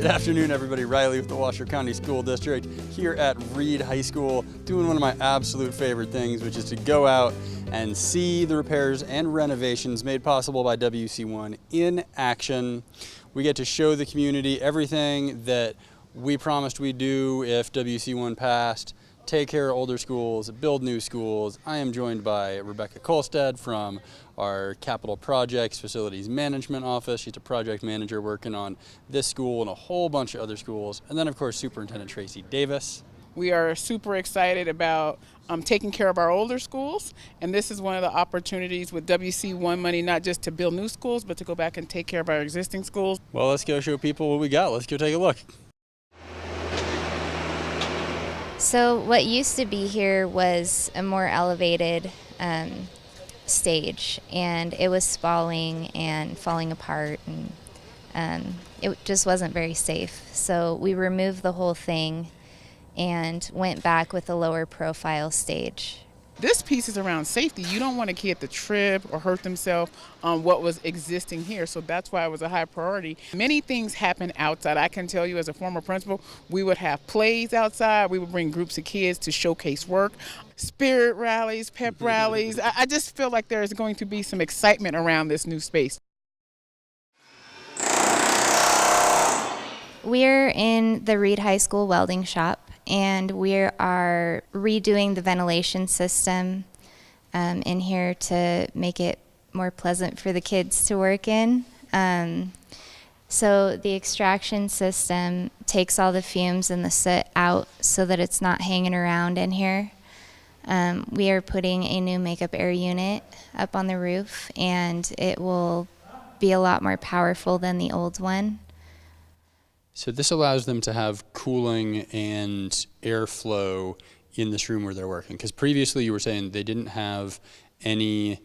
Good afternoon, everybody. Riley with the Washoe County School District here at Reed High School, doing one of my absolute favorite things, which is to go out and see the repairs and renovations made possible by WC1 in action. We get to show the community everything that we promised we'd do if WC1 passed. Take care of older schools, build new schools. I am joined by Rebecca Kolstad from our Capital Projects Facilities Management Office. She's a project manager working on this school and a whole bunch of other schools. And then, of course, Superintendent Tracy Davis. We are super excited about taking care of our older schools, and this is one of the opportunities with WC1 money, not just to build new schools, but to go back and take care of our existing schools. Well, let's go show people what we got. Let's go take a look. So what used to be here was a more elevated stage, and it was spalling and falling apart, and it just wasn't very safe. So we removed the whole thing and went back with a lower profile stage. This piece is around safety. You don't want a kid to trip or hurt themselves on what was existing here, so that's why it was a high priority. Many things happen outside. I can tell you as a former principal, we would have plays outside. We would bring groups of kids to showcase work, spirit rallies, pep rallies. I just feel like there is going to be some excitement around this new space. We're in the Reed High School welding shop, and we are redoing the ventilation system in here to make it more pleasant for the kids to work in. So the extraction system takes all the fumes and the soot out so that it's not hanging around in here. We are putting a new makeup air unit up on the roof, and it will be a lot more powerful than the old one. So this allows them to have cooling and airflow in this room where they're working. Because previously you were saying they didn't have any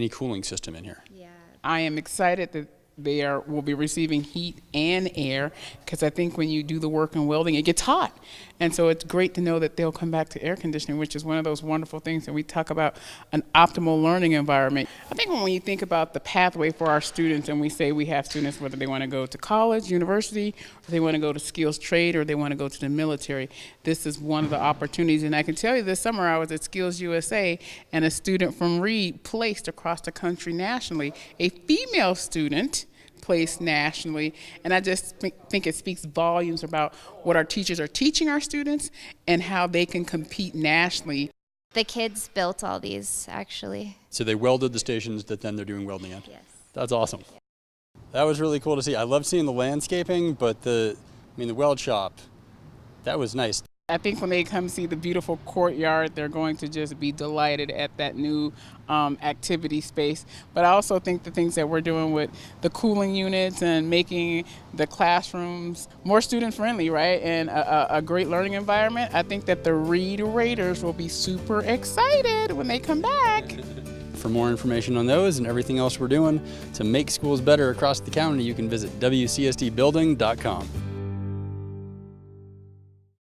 cooling system in here. Yeah. I am excited that they will be receiving heat and air, because I think when you do the work in welding, it gets hot. And so it's great to know that they'll come back to air conditioning, which is one of those wonderful things that we talk about, an optimal learning environment. I think when you think about the pathway for our students, and we say we have students whether they want to go to college, university, or they want to go to skills trade, or they want to go to the military, this is one of the opportunities. And I can tell you this summer I was at Skills USA, and a student from Reed placed across the country nationally, a female student placed nationally, and I just think it speaks volumes about what our teachers are teaching our students and how they can compete nationally. The kids built all these, actually. So they welded the stations that then they're doing welding in? Yes. That's awesome. That was really cool to see. I love seeing the landscaping, but the weld shop, that was nice. I think when they come see the beautiful courtyard, they're going to just be delighted at that new activity space. But I also think the things that we're doing with the cooling units and making the classrooms more student friendly, right, and a great learning environment, I think that the Reed Raiders will be super excited when they come back. For more information on those and everything else we're doing to make schools better across the county, you can visit WCSDbuilding.com.